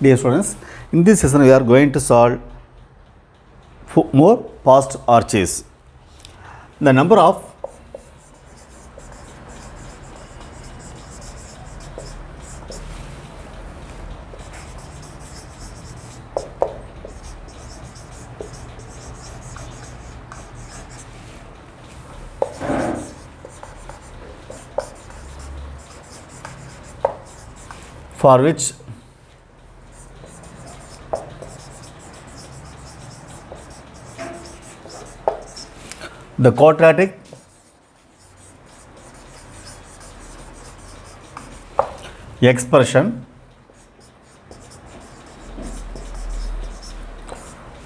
Dear students, in this session we are going to solve more past arches. The number of for which the quadratic expression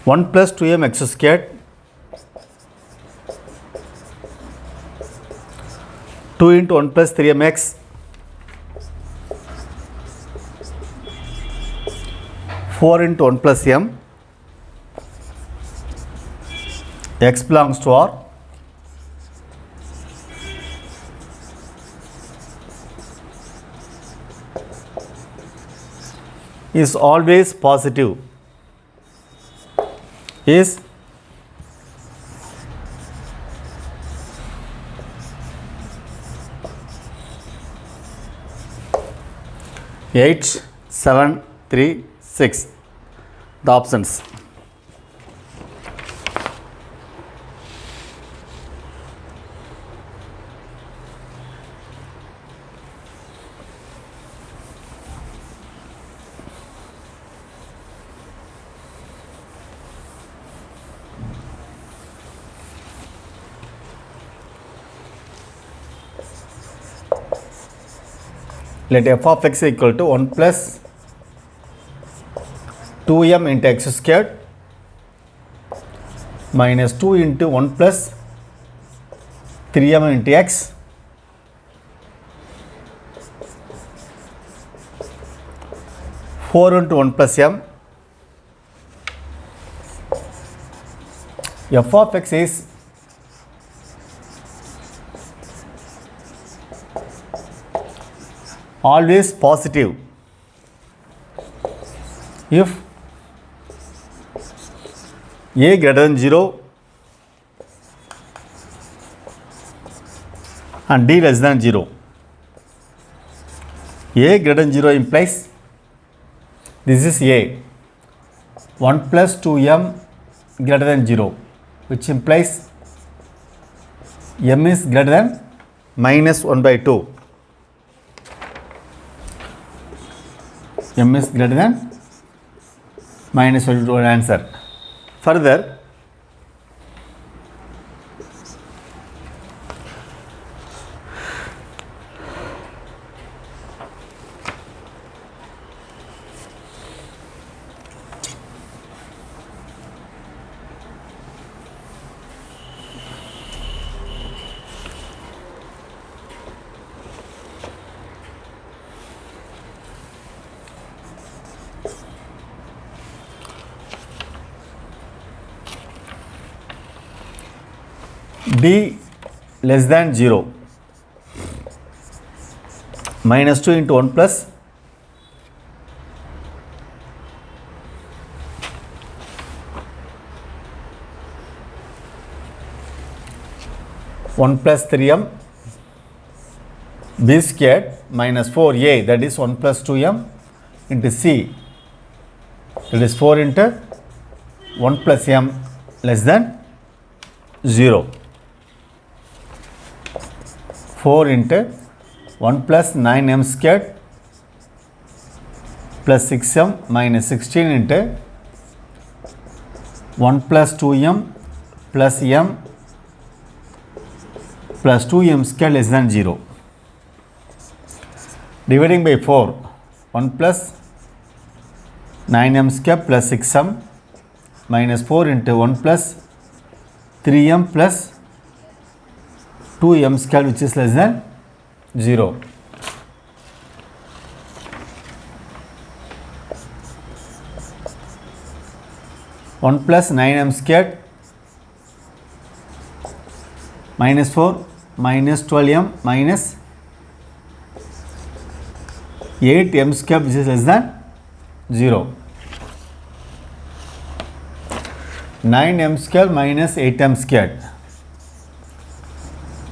1 plus 2m x squared 2 into 1 plus 3m x 4 into 1 plus m x belongs to R is always positive is eight, 7, 3, 6. The options. Let f of x equal to 1 plus 2m into x squared minus 2 into 1 plus 3m into x four into 1 plus m. F of x is always positive if a greater than 0 and d less than 0. A greater than 0 implies this is a 1 plus 2m greater than 0, which implies m is greater than minus 1 by 2. M is greater than minus 1 by 2 answer. Further, d less than 0 minus 2 into 1 plus 1 plus 3m b squared minus 4a, that is 1 plus 2m into c, that is 4 into 1 plus m less than 0. 4 into 1 plus 9m squared plus 6m minus 16 into 1 plus 2m plus m plus 2m squared less than 0. Dividing by 4, 1 plus 9m squared plus 6m minus 4 into 1 plus 3m plus 2m squared, which is less than 0. One plus 9m squared minus 4 minus 12m minus 8m squared, which is less than 0. 9m square minus 8m squared,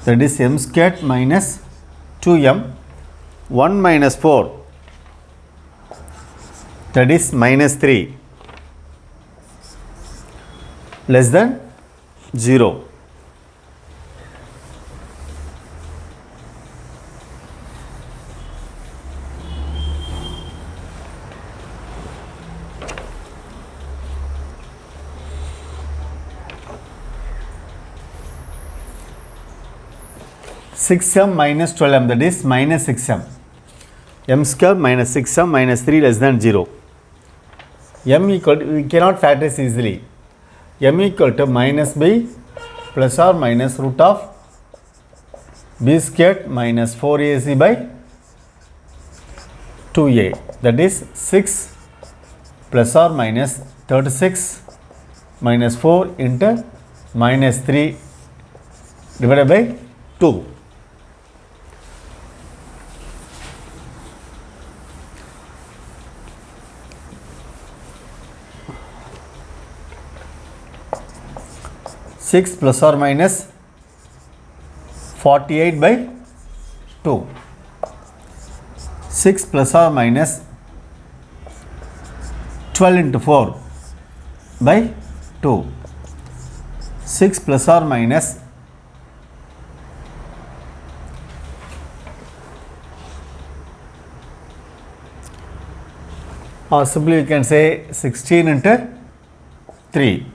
that is m squared minus 2m. 1 minus 4, that is minus 3, less than 0. Six m minus 12m, that is minus 6m. M square minus 6m minus 3 less than 0. M equal to, we cannot factorize easily. M equal to minus b plus or minus root of b squared minus 4ac by 2a, that is 6 plus or minus 36 minus 4 into minus 3 divided by 2. 6 plus or minus 48 by 2. 6 plus or minus 12 into 4 by 2. 6 plus or minus simply you can say 16 into 3.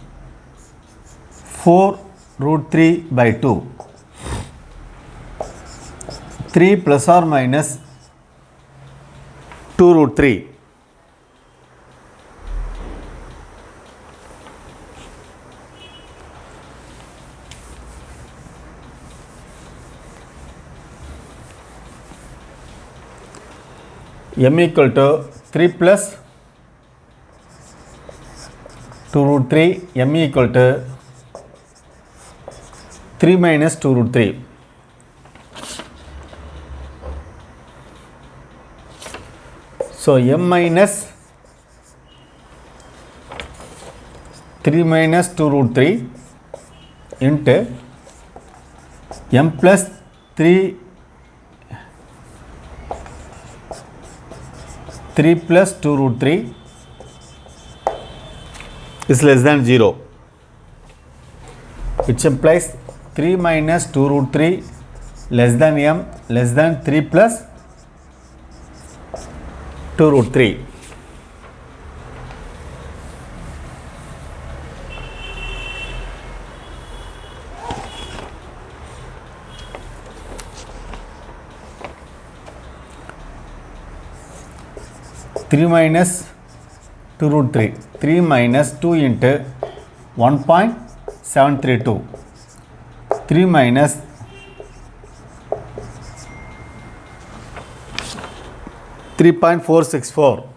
4 root 3 by 2. 3 plus or minus 2 root 3. M equal to 3 plus 2 root 3. M equal to 3 minus 2 root 3. So m minus 3 minus 2 root 3 into m plus 3 plus 2 root 3 is less than 0, which implies 3 minus 2 root 3 less than m less than 3 plus 2 root 3. Three minus 2 root 3. 3 minus 2 into 1.732. 3 minus 3.464.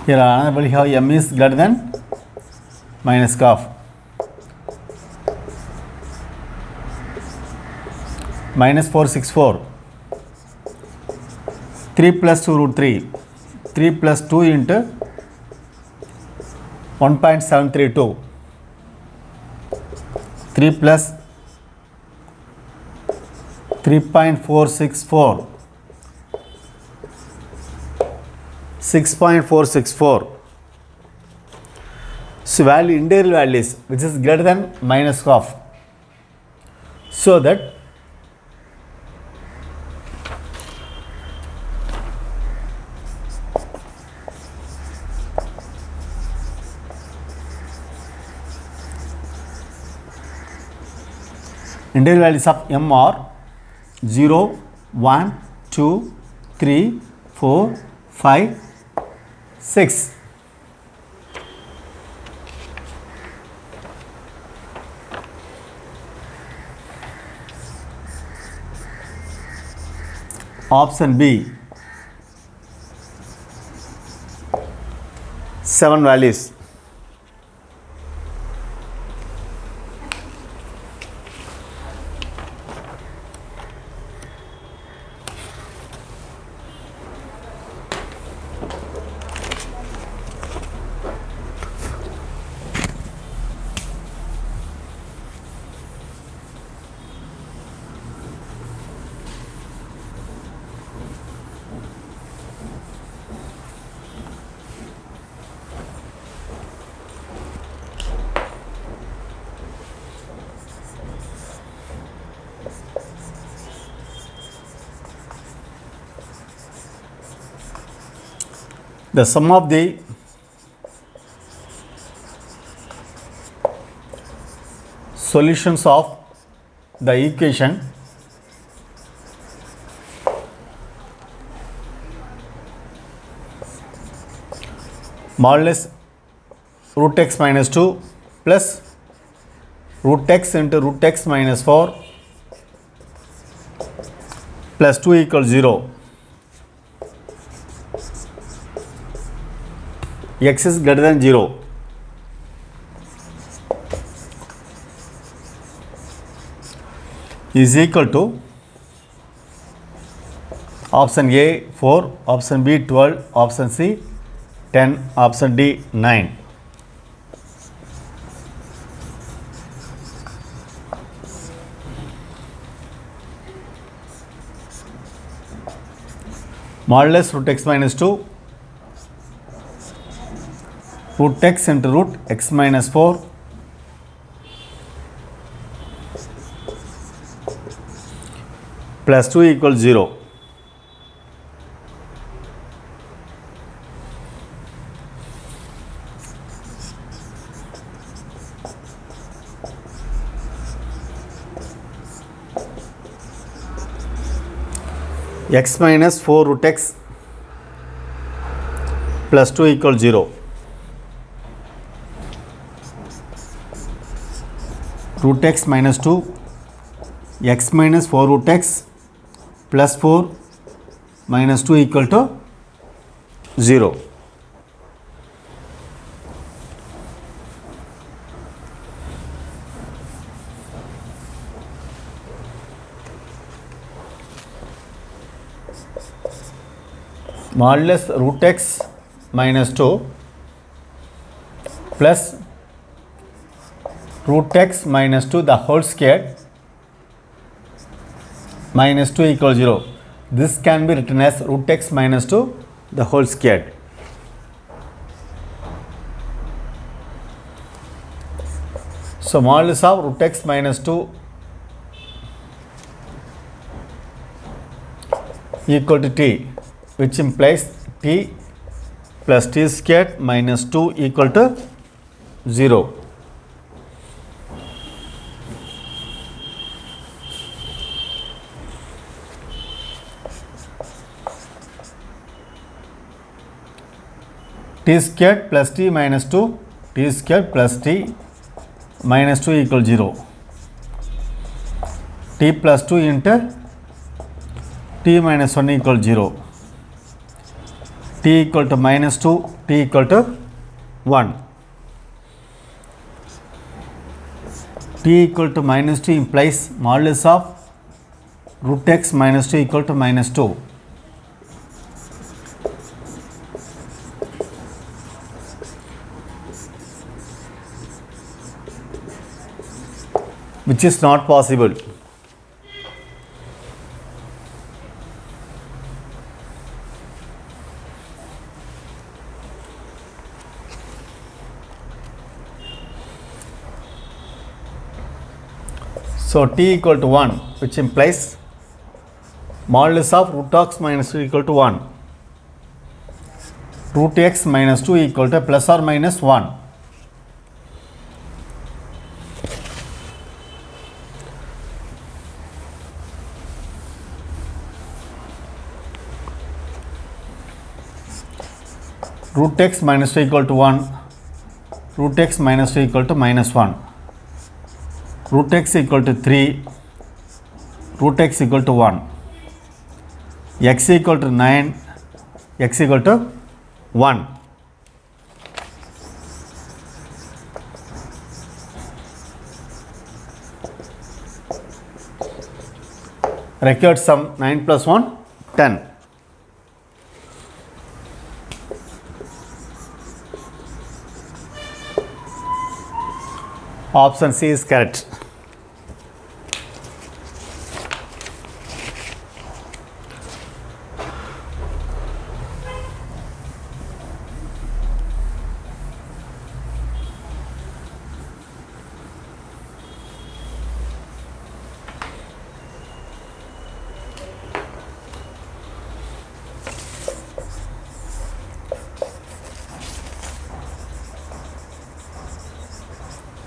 Here another we have m is greater than minus half. Minus 464. 3 plus 2 root 3. 3 plus 2 into 1.732. 3 plus 3.464. 6.464. So value, integral values which is greater than minus half, so that integral values of m are 0, 1, 2, 3, 4, 5, 6. Option B, 7 values. The sum of the solutions of the equation modulus root x minus 2 plus root x into root x minus 4 plus 2 equals 0. X is greater than 0. Is equal to option A 4, option B 12, option C 10, option D 9. Modulus root x minus 2 root x into root x minus 4 plus 2 equals 0. X minus 4 root x plus 2 equals 0. Root x minus 2, x minus 4 root x plus 4 minus 2 equal to 0. Modulus root x minus 2 plus root x minus 2 the whole square minus 2 equals 0. This can be written as root x minus 2 the whole square. So modulus of root x minus 2 equal to t, which implies t plus t squared minus 2 equal to 0. T squared plus t minus 2, t squared plus t minus 2 equals 0. T plus 2 into t minus 1 equals 0. T equal to minus 2, t equal to 1. T equal to minus 2 implies modulus of root x minus 2 equal to minus 2. Which is not possible. So t equal to 1, which implies modulus of root x minus 2 equal to 1. Root x minus 2 equal to plus or minus 1. Root x minus 2 equal to 1, root x minus 2 equal to minus 1, root x equal to 3, root x equal to 1, x equal to 9, x equal to 1. Required sum 9 plus 1, 10. Option C is correct.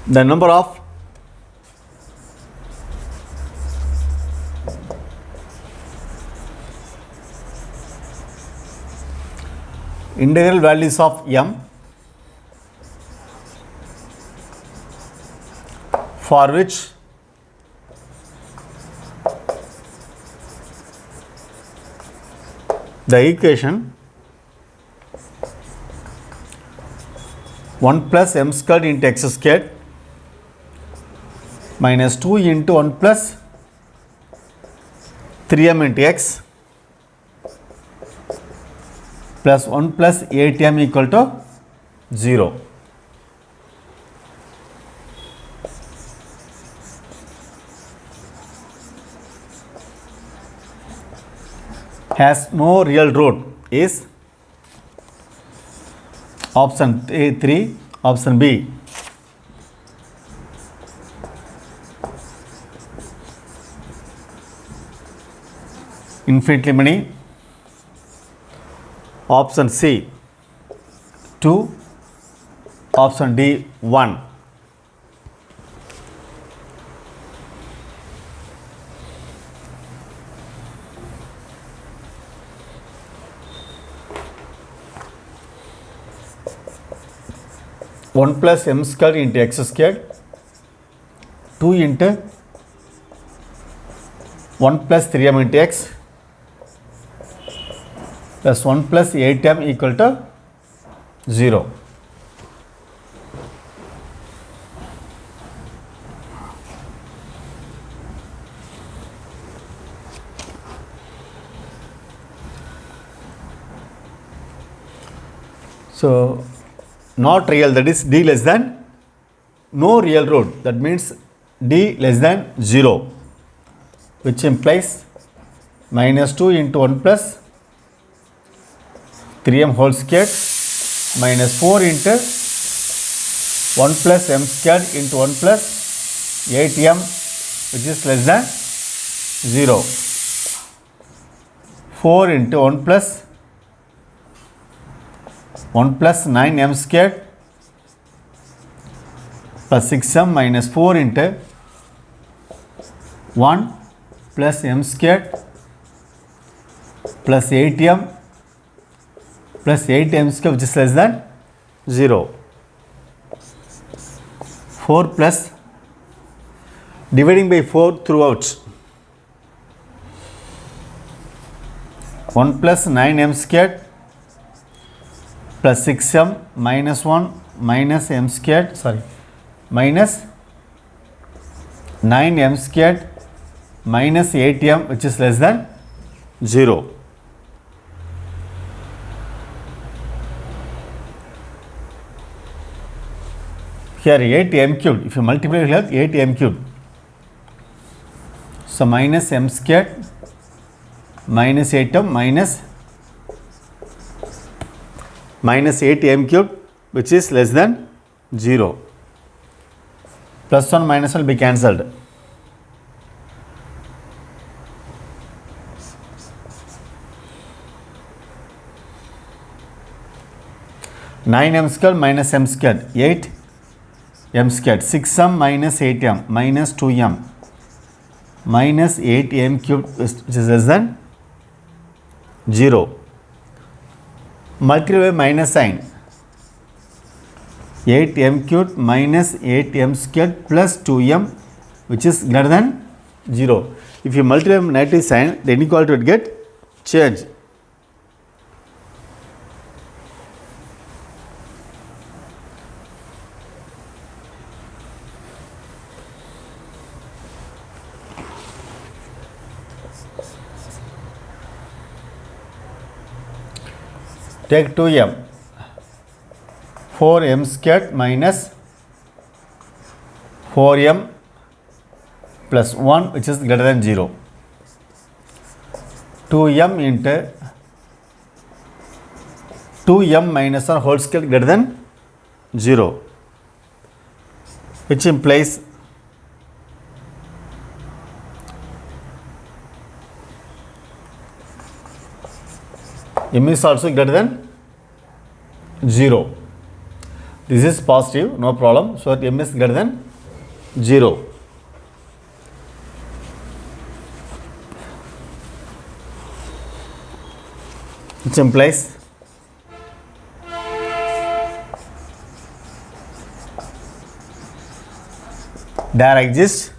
the number of integral values of m for which the equation 1 plus m squared into x squared minus 2 into 1 plus 3m into x plus 1 plus 8m equal to 0. Has no real root is option A3, option B. Infinitely many. Option C 2, option D 1. One plus m squared into x squared, 2 into 1 plus 3m into x plus 1 plus 8m equal to 0. So not real, that is d less than no real root, that means d less than 0, which implies minus 2 into 1 plus 3m whole squared minus 4 into 1 plus m squared into 1 plus 8m, which is less than 0. 4 into 1 plus 1 plus 9m squared plus 6m minus 4 into 1 plus m squared plus 8m plus 8m squared, which is less than 0. 4 plus dividing by 4 throughout, 1 plus 9m squared plus 6m minus 1 minus m squared, minus 9m squared minus 8m, which is less than 0. Here 8m cubed, if you multiply here 8m cubed, so minus m squared minus 8m minus 8m cubed, which is less than 0. Plus 1 minus 1 will be cancelled. Nine m squared minus m squared, 8 m squared, 6m minus 8m minus 2m minus 8m cubed, which is less than 0. Multiply by minus sign, 8m cubed minus 8m squared plus 2m, which is greater than 0. If you multiply by negative sign, the inequality would get changed. Take 2m, 4m squared minus 4m plus 1, which is greater than 0. 2m into 2m minus 1 whole squared greater than 0, which implies m is also greater than 0. This is positive, no problem. So m is greater than 0. Which implies there exists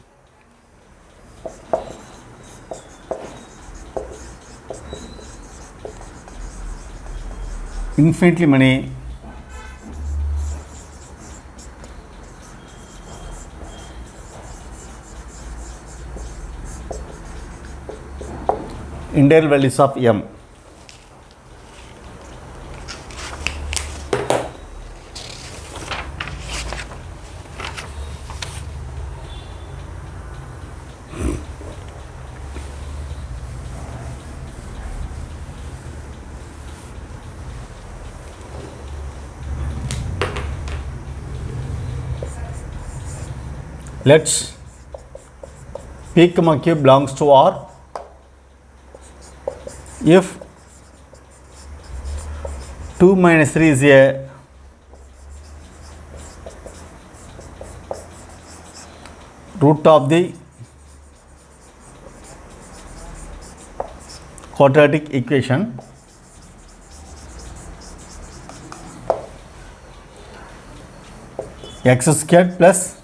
infinitely many integral values of m. Let's P, Q belongs to R if 2 minus 3 is a root of the quadratic equation, x squared plus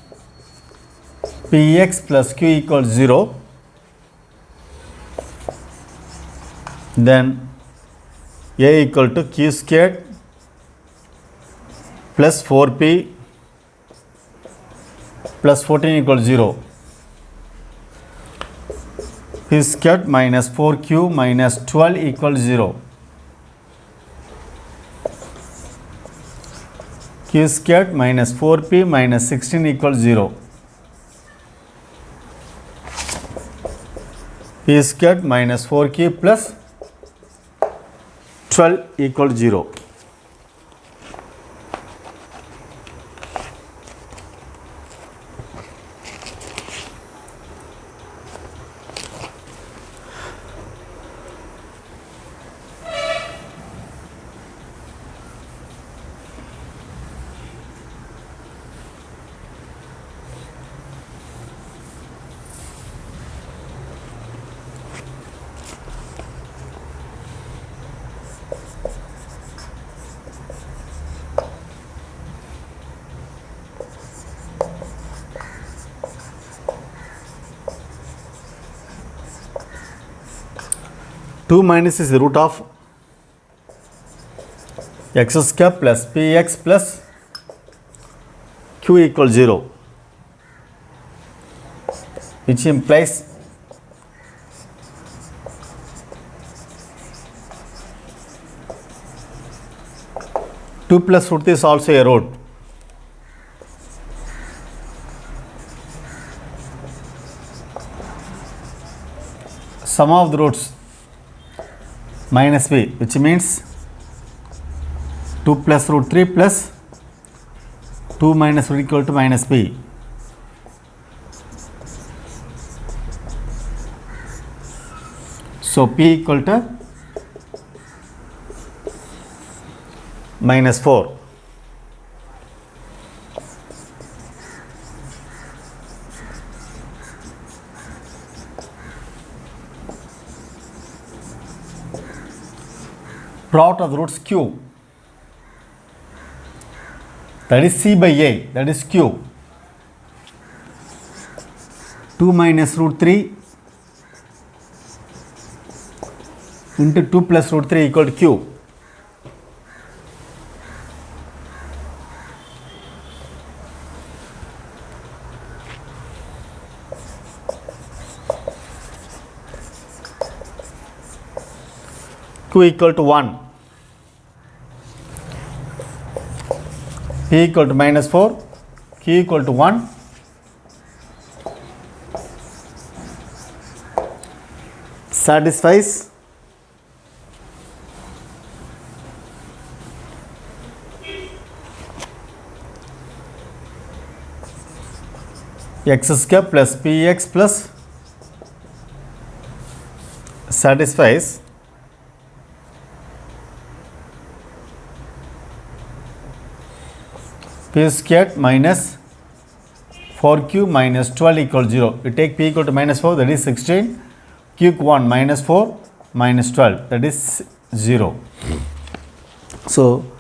px plus q equals 0, then a equal to q squared plus 4p plus 14 equals 0, p squared minus 4q minus 12 equals 0, q squared minus 4p minus 16 equals 0, p squared minus 4q plus 12 equals 0. Two minus is the root of x square plus px plus q equals 0, which implies two plus root is also a root. Sum of the roots minus b, which means 2 plus root 3 plus 2 minus root equal to minus b. So p equal to minus 4. Product of the roots q, that is c by a, that is q. 2 minus root 3 into 2 plus root 3 equal to q. Q equal to 1. P equal to minus 4, Q equal to 1, satisfies x square plus px plus satisfies p squared minus 4q minus 12 equals 0. You take p equal to minus 4, that is 16. Q 1 minus 4 minus 12, that is 0. So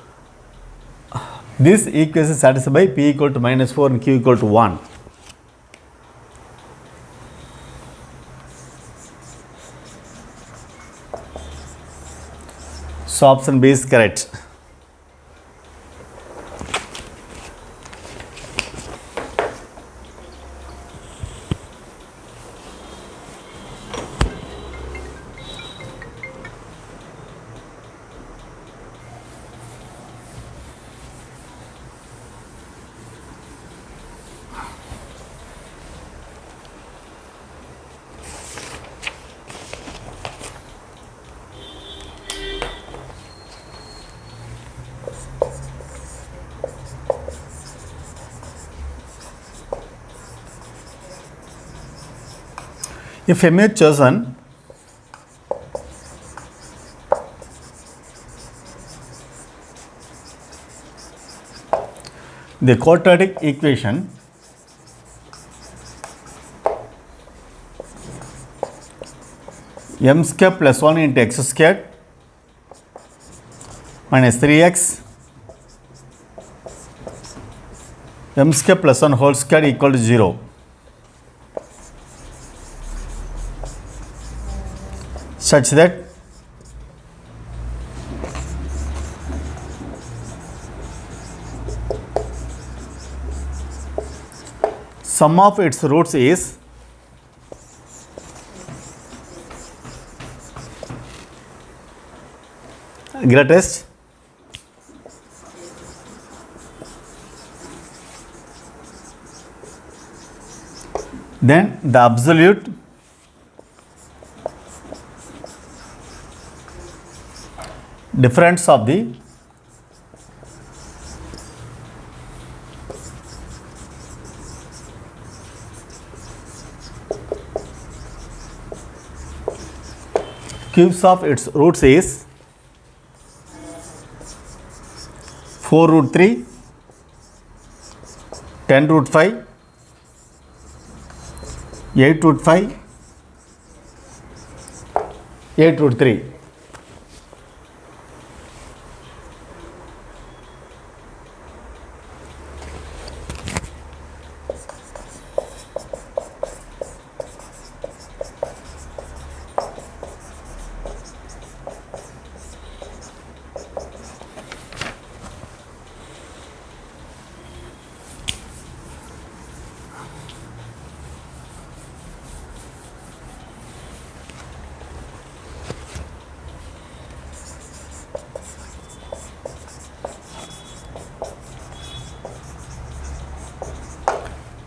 this equation is satisfied by p equal to minus 4 and q equal to 1. So option B is correct. If M is chosen, the quadratic equation m square plus 1 into x squared minus 3x m square plus 1 whole square equal to 0. Such that sum of its roots is greatest then the absolute difference of the cubes of its roots is 4 root 3, 10 root 5, 8 root 5, 8 root 3.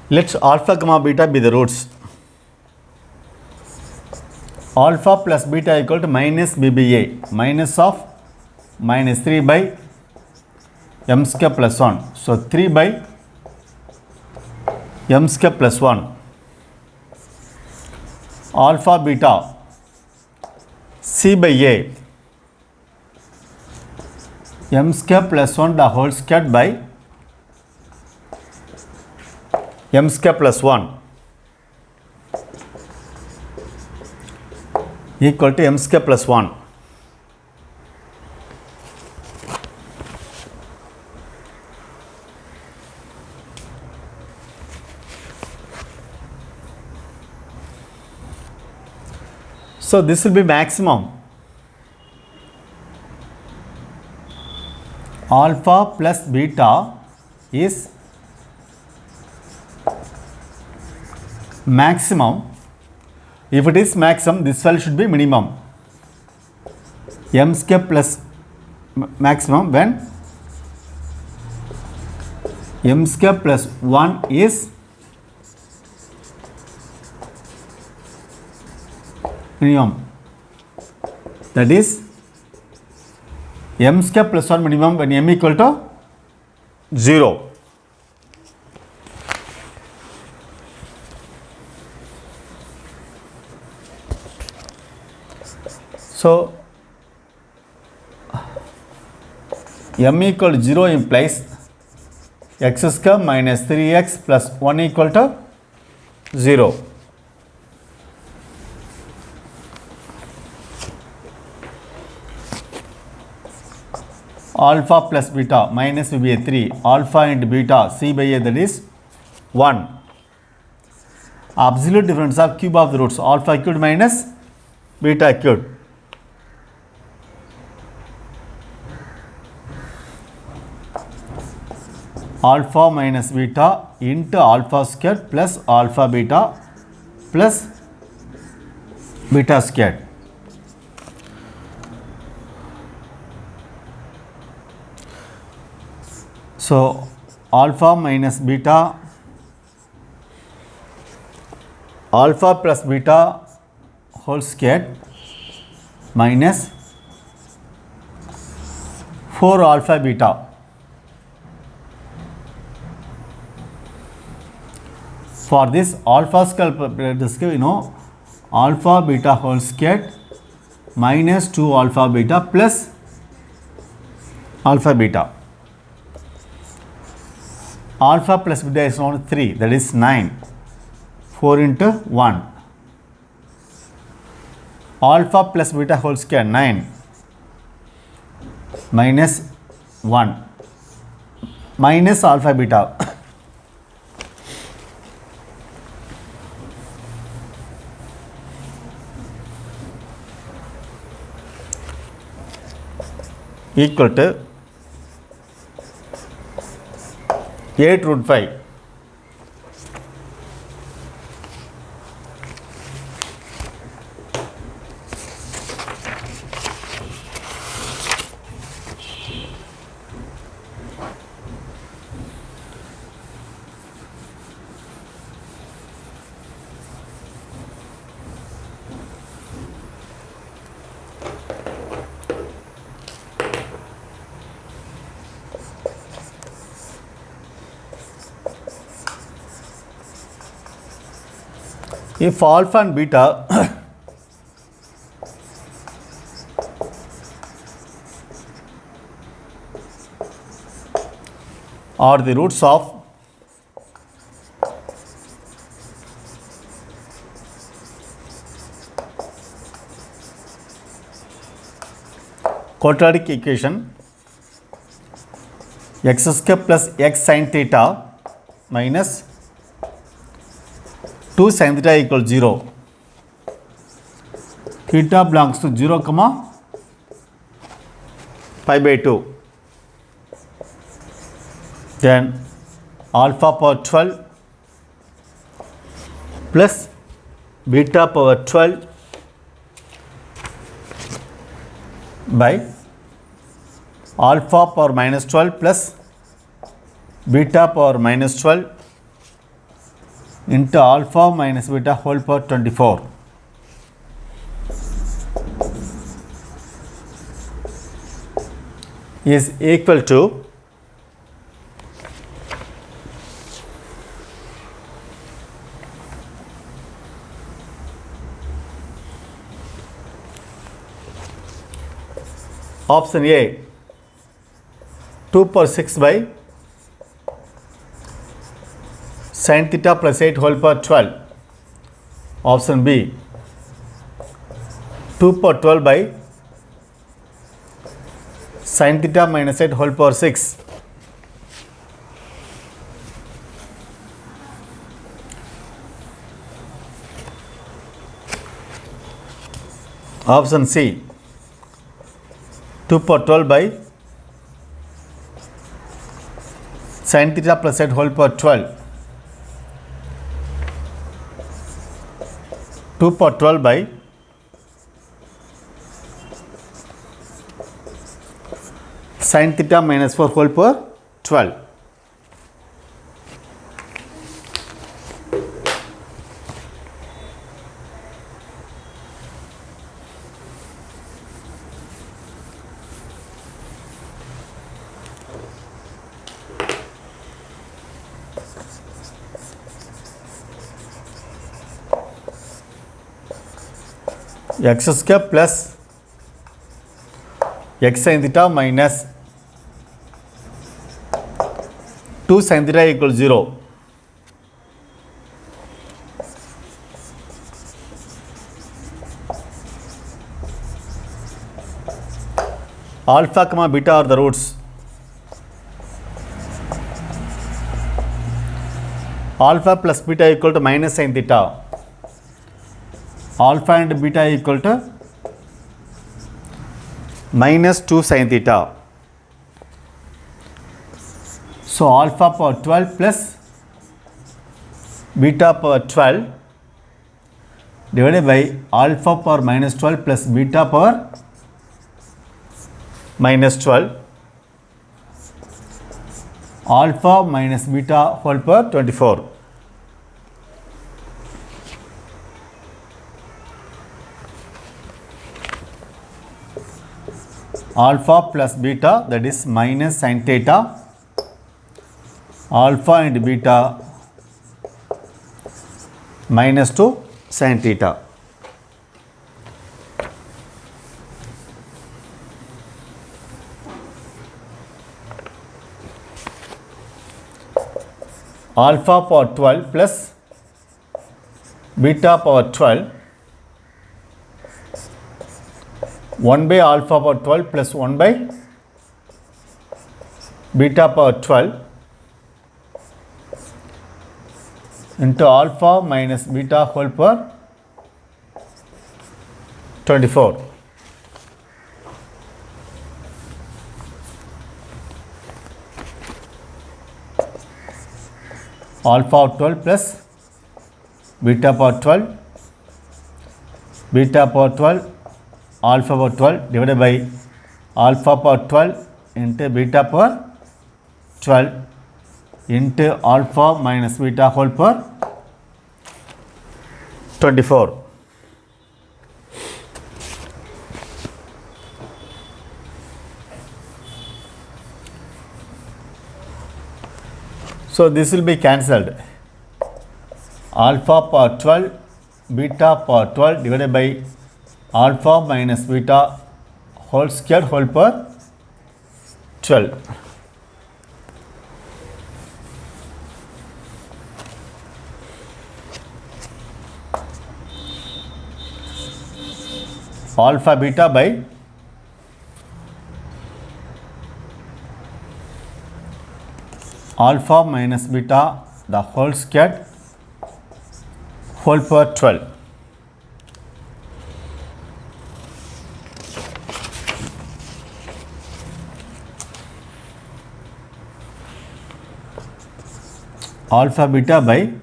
Let alpha comma beta be the roots. Alpha plus beta equal to minus BBA, minus of minus 3 by m square plus 1. So 3 by m square plus 1. Alpha beta C by A, m square plus 1 the whole squared by m square plus 1 equal to m square plus 1. So this will be maximum. Alpha plus beta is maximum. If it is maximum, this value should be minimum. M square plus maximum when m square plus 1 is minimum. That is m square plus 1 minimum when m equal to 0. So m equal to 0 implies x square minus 3x plus 1 equal to 0. Alpha plus beta minus will be a 3. Alpha into beta c by a, that is 1. Absolute difference of cube of the roots alpha cubed minus beta cubed. Alpha minus beta into alpha squared plus alpha beta plus beta squared. So alpha minus beta, alpha plus beta whole squared minus 4 alpha beta. For this alpha squared, alpha beta whole squared minus 2 alpha beta plus alpha beta. Alpha plus beta is known 3, that is 9. 4 into 1. Alpha plus beta whole square 9 minus 1 minus alpha beta. Equal to 8 root 5. If alpha and beta are the roots of quadratic equation, x square plus x sin theta minus 2 sin theta equals 0. Theta belongs to 0, pi by 2. Then alpha power 12 plus beta power 12 by alpha power minus 12 plus beta power minus 12 into alpha minus beta whole power 24. Is equal to option A 2 power 6 by sin theta plus 8 whole power 12. Option B 2 power 12 by sin theta minus 8 whole power 6. Option C 2 power 12 by sin theta plus 8 whole power 12. 2 power 12 by sin theta minus 4 whole power 12. X square plus x sin theta minus 2 sin theta equals 0. Alpha comma beta are the roots. Alpha plus beta equal to minus sin theta. Alpha and beta equal to minus 2 sin theta. So alpha power 12 plus beta power 12 divided by alpha power minus 12 plus beta power minus 12. Alpha minus beta whole power 24. Alpha plus beta, that is minus sin theta. Alpha and beta minus 2 sin theta. Alpha power 12 plus beta power 12, 1 by alpha power 12 plus 1 by beta power 12 into alpha minus beta whole power 24. Alpha 12 plus beta power 12, beta power 12, alpha power 12 divided by alpha power 12 into beta power 12 into alpha minus beta whole power 24. So this will be cancelled. Alpha power 12, beta power 12 divided by alpha minus beta whole square whole power 12. Alpha beta by alpha minus beta the whole square whole power 12. Alpha beta by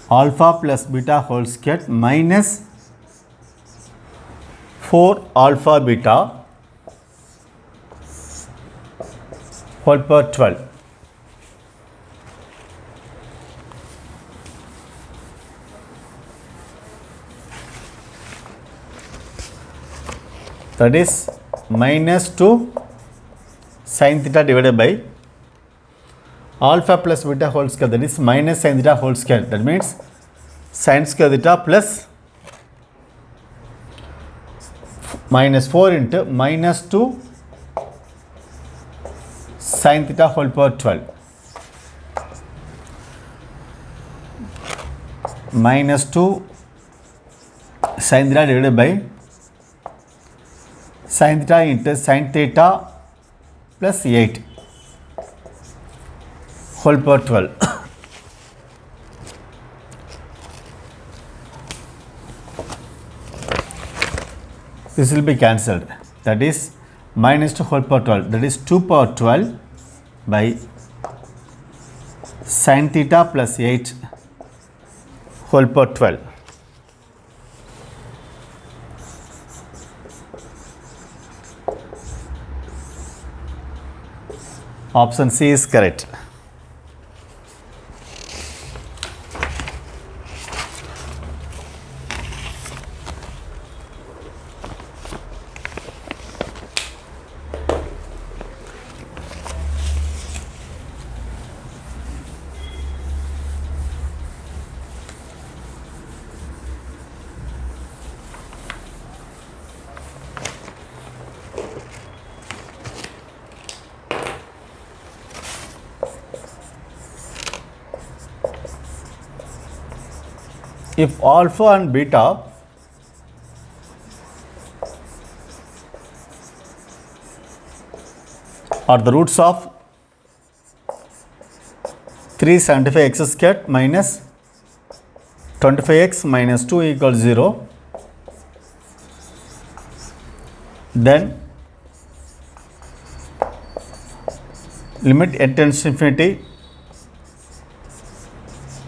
alpha plus beta whole square minus 4 alpha beta whole power 12. That is minus 2 sin theta divided by alpha plus beta whole square, that is minus sin theta whole square. That means sin square theta plus minus 4 into minus 2 sin theta whole power 12 minus 2 sin theta divided by sin theta into sin theta plus 8 whole power 12. This will be cancelled. That is minus 2 whole power 12. That is 2 power 12 by sin theta plus 8 whole power 12. Option C is correct. if alpha and beta are the roots of 375 x squared minus 25x minus 2 equals 0, then limit n tends to infinity,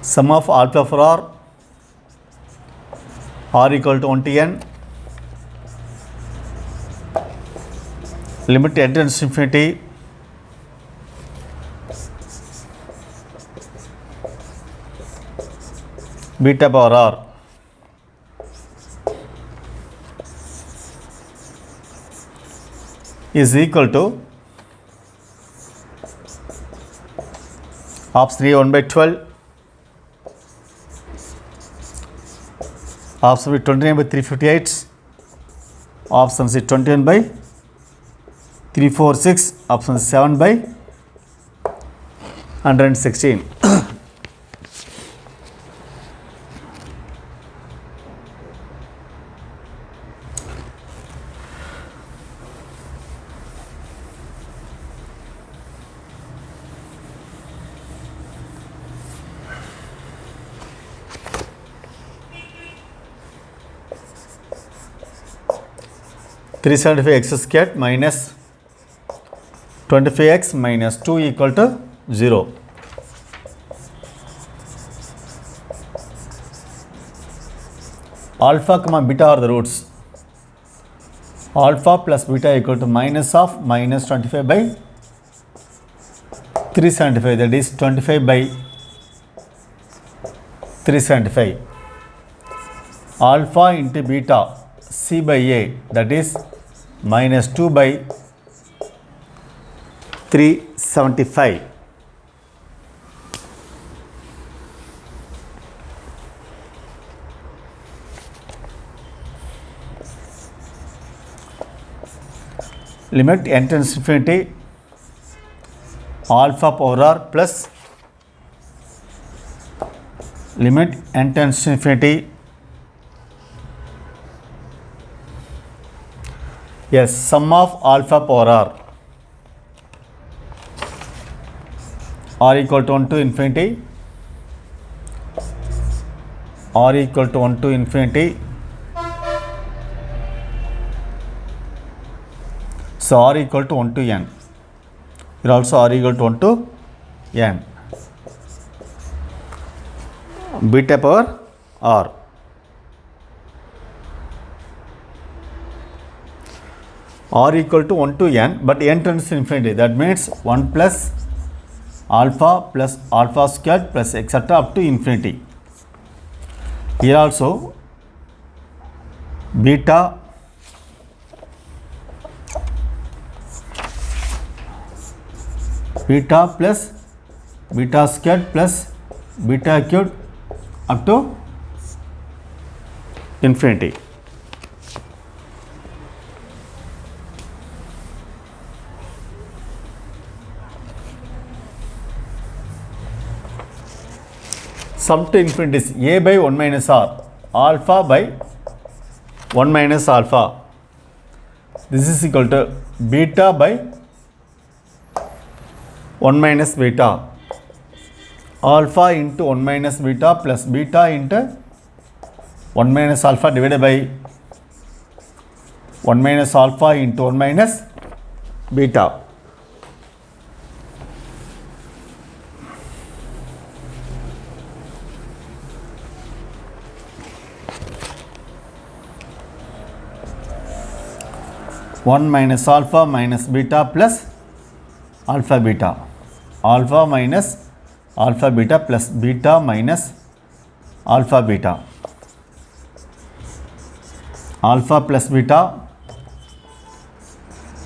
sum of alpha for r equal to 1 to n, limit n tends to infinity, beta power r is equal to option 3 1 by 12, option B 29 by 358, option C 21 by 346, option 7 by 116. Three 75 x squared minus 25x minus 2 equal to 0. Alpha comma beta are the roots. Alpha plus beta equal to minus of minus 25 by 375, that is 25 by 375. Alpha into beta c by a, that is minus 2 by 375. Limit n tends to infinity, alpha power r plus limit n tends to infinity, yes, sum of alpha power r equal to 1 to infinity, r equal to 1 to infinity. So r equal to 1 to n. Here also r equal to 1 to n. Beta power r. R equal to 1 to n, but n tends to infinity. That means 1 plus alpha squared plus etc. up to infinity. Here also beta plus beta squared plus beta cubed up to infinity. Sum to infinity is a by 1 minus r, alpha by 1 minus alpha. This is equal to beta by 1 minus beta, alpha into 1 minus beta plus beta into 1 minus alpha divided by 1 minus alpha into 1 minus beta. One minus alpha minus beta plus alpha beta, alpha minus alpha beta plus beta minus alpha beta, alpha plus beta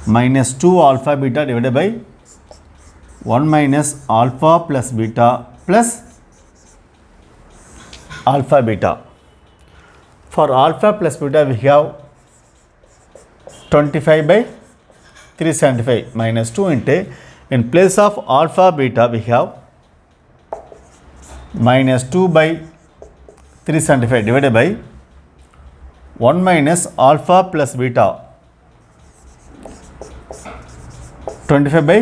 minus 2 alpha beta divided by 1 minus alpha plus beta plus alpha beta. For alpha plus beta we have 25 by 375 minus 2 into, in place of alpha beta we have minus 2 by 375 divided by 1 minus alpha plus beta 25 by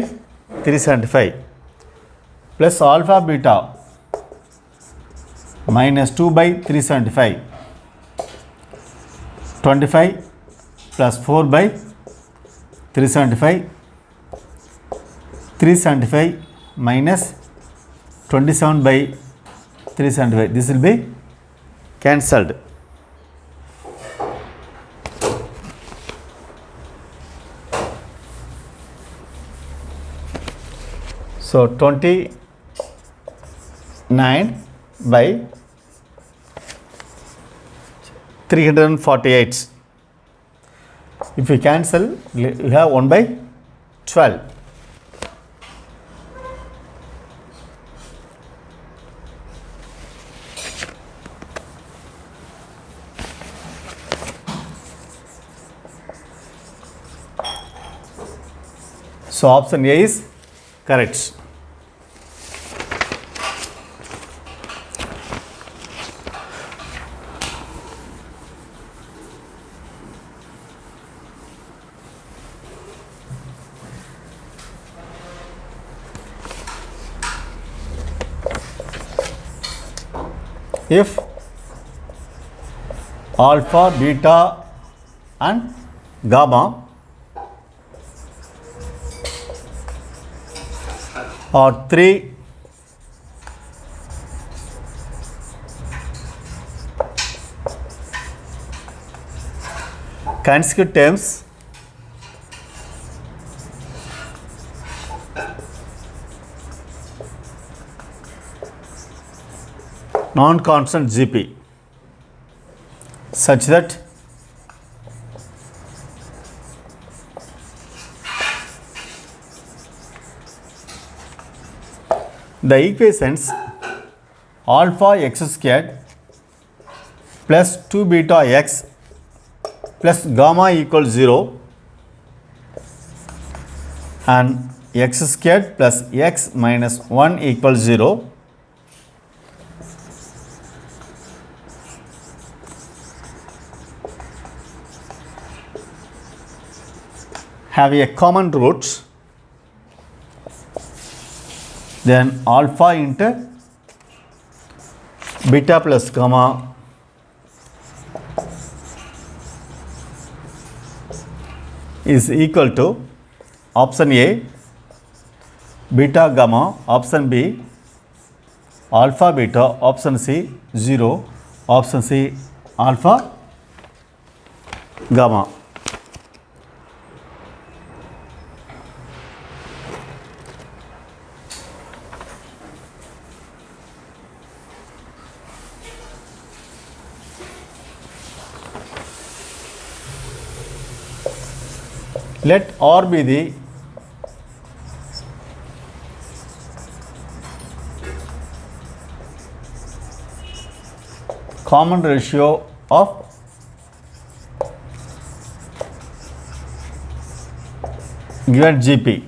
375 plus alpha beta minus 2 by 375 25 plus 4 by 375 375 minus 27 by 375. This will be cancelled. So 29 by 348. If we cancel, you have 1 by 12. So option A is correct. If alpha, beta and gamma are three consecutive terms non-constant GP such that the equations alpha x squared plus 2 beta x plus gamma equals 0 and x squared plus x minus 1 equals 0 have a common roots, then alpha into beta plus gamma is equal to option A beta gamma, option B alpha beta, option C 0, option C alpha gamma. Let R be the common ratio of given GP.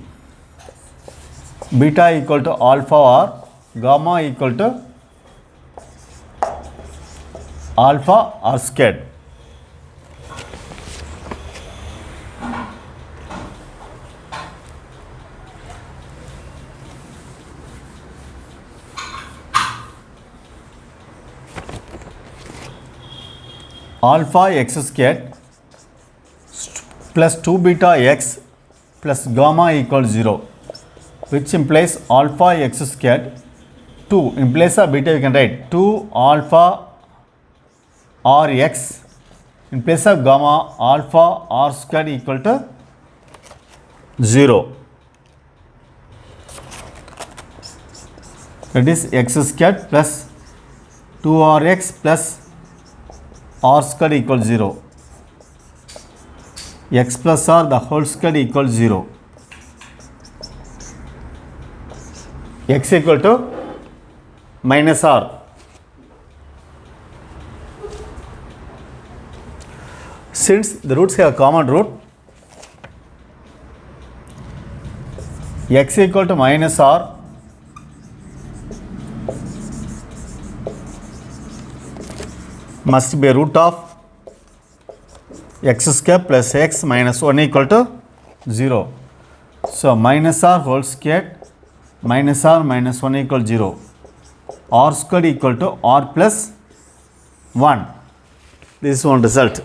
Beta equal to alpha or gamma equal to alpha or squared. Alpha x squared plus 2 beta x plus gamma equals 0, which implies alpha x squared 2, in place of beta we can write 2 alpha r x, in place of gamma alpha r squared equal to 0. That is x squared plus 2rx plus r squared equals 0. X plus r the whole squared equals 0. X equal to minus r. Since the roots have a common root, x equal to minus r must be root of x square plus x minus 1 equal to 0. So minus r whole square minus r minus 1 equal 0. R squared equal to r plus 1. This is one result.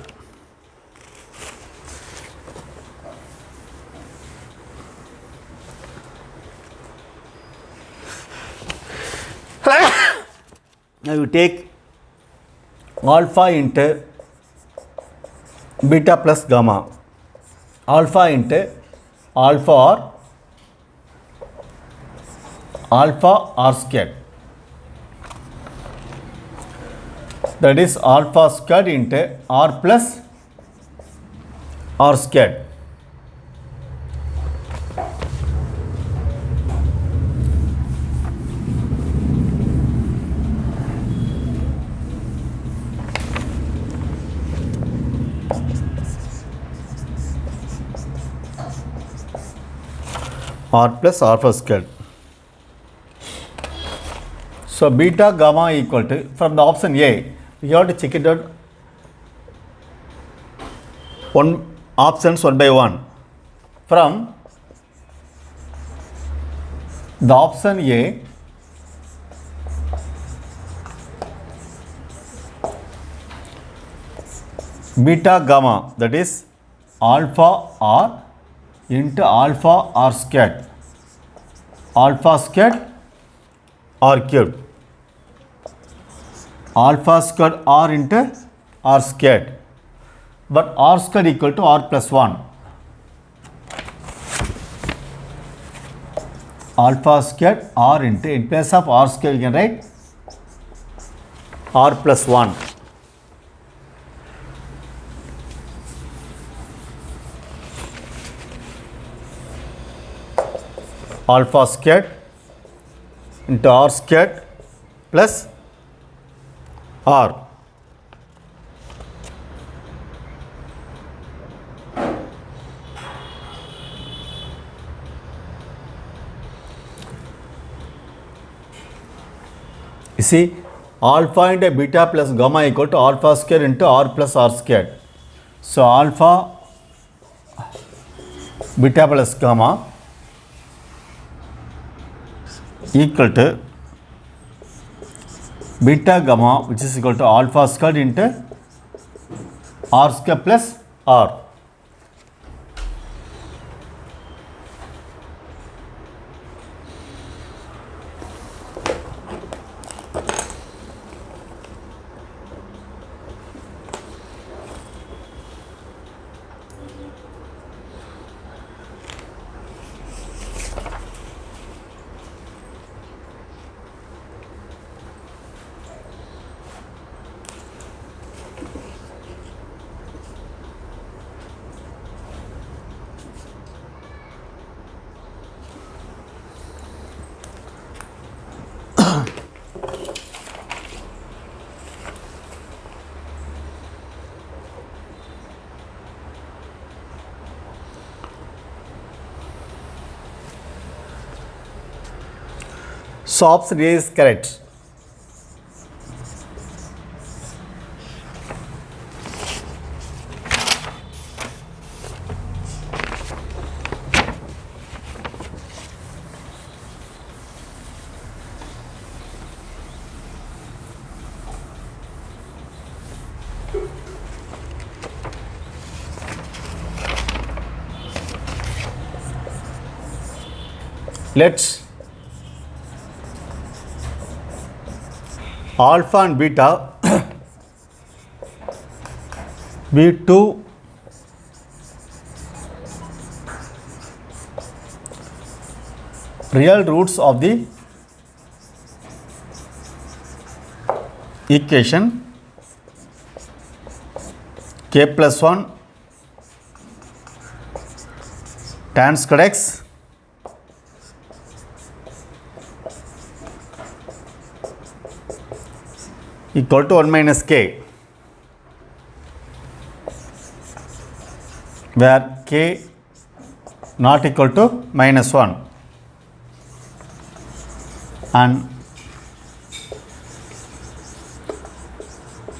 Now you take alpha into beta plus gamma. Alpha into alpha r squared. That is alpha squared into r plus r squared. R plus alpha squared. So beta gamma equal to, from the option A, you have to check it out options one by one. From the option A, beta gamma, that is alpha r into alpha r squared, alpha squared r cubed, alpha squared r into r squared, but r squared equal to r plus 1. Alpha squared r into, in place of r squared you can write r plus 1. Alpha squared into r squared plus r. You see, alpha into beta plus gamma equal to alpha squared into r plus r squared. So alpha beta plus gamma equal to beta gamma, which is equal to alpha squared into r squared plus r. So option A is correct. Let's alpha and beta be two real roots of the equation k plus 1 tan squared x equal to 1 minus k, where k not equal to minus 1, and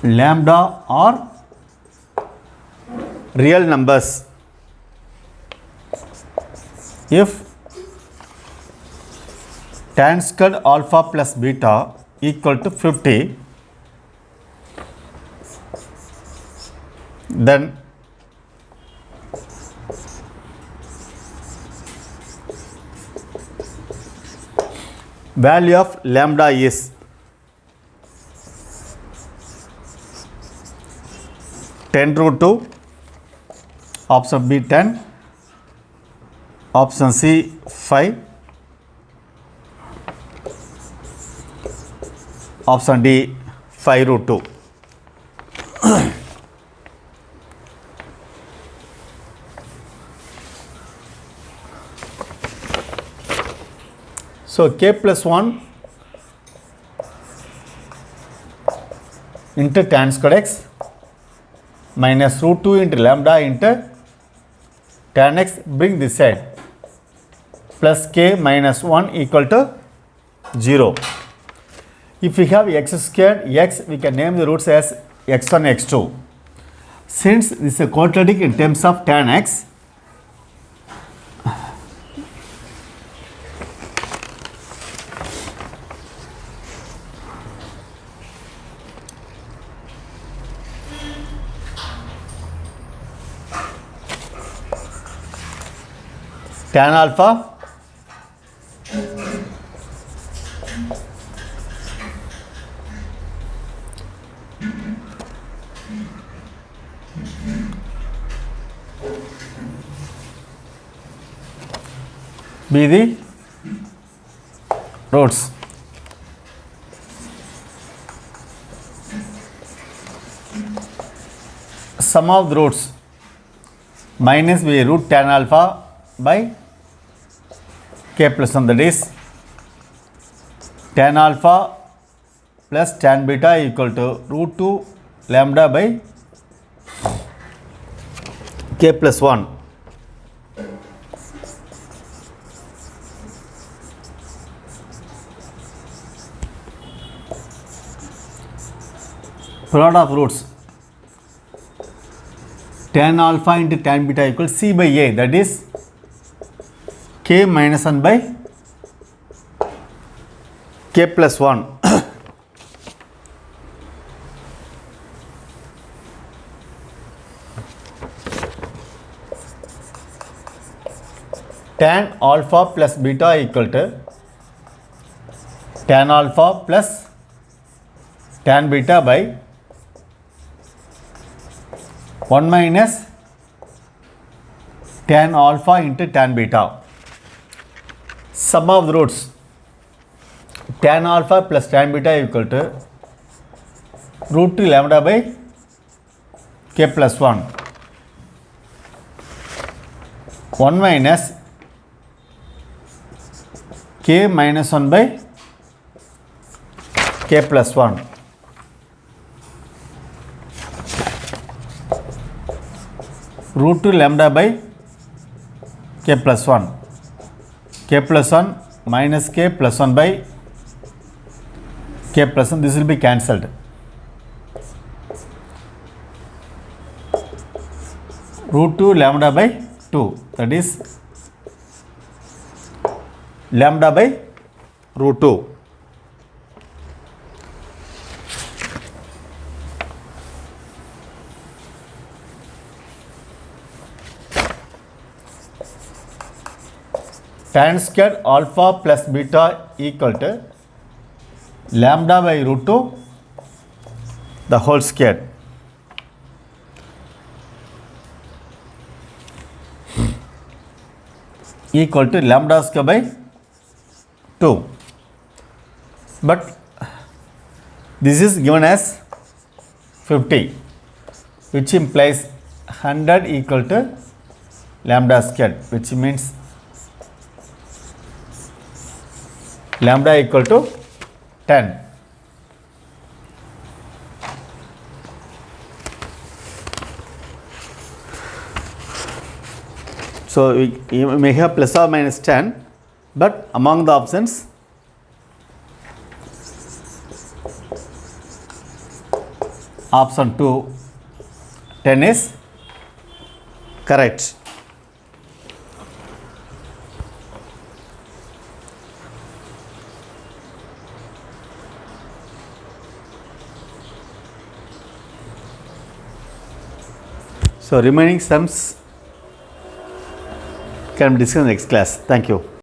lambda are real numbers if tan squared alpha plus beta equal to 50, then value of lambda is ten root 2, option B 10, option C 5, option D 5 root 2. So k plus 1 into tan squared x minus root 2 into lambda into tan x, bring this side, plus k minus 1 equal to 0. If we have x squared x, we can name the roots as x1, x2. Since this is a quadratic in terms of tan x, tan alpha be the roots. Sum of the roots minus be root tan alpha by k plus 1, that is tan alpha plus tan beta equal to root 2 lambda by k plus 1. Product of roots, tan alpha into tan beta equals c by a, that is k minus 1 by k plus 1. Tan alpha plus beta equal to tan alpha plus tan beta by 1 minus tan alpha into tan beta. Sum of the roots, tan alpha plus tan beta equal to root 2 lambda by k plus 1. 1 minus k minus 1 by k plus 1. Root 2 lambda by k plus 1. K plus 1 minus k plus 1 by k plus 1. This will be cancelled. Root 2 lambda by 2. That is lambda by root 2. Tan squared alpha plus beta equal to lambda by root 2 the whole square. Equal to lambda square by 2. But this is given as 50, which implies 100 equal to lambda squared, which means lambda equal to 10. So you may have plus or minus 10, but among the options Option 2, 10 is correct. So remaining sums can be discussed in next class. Thank you.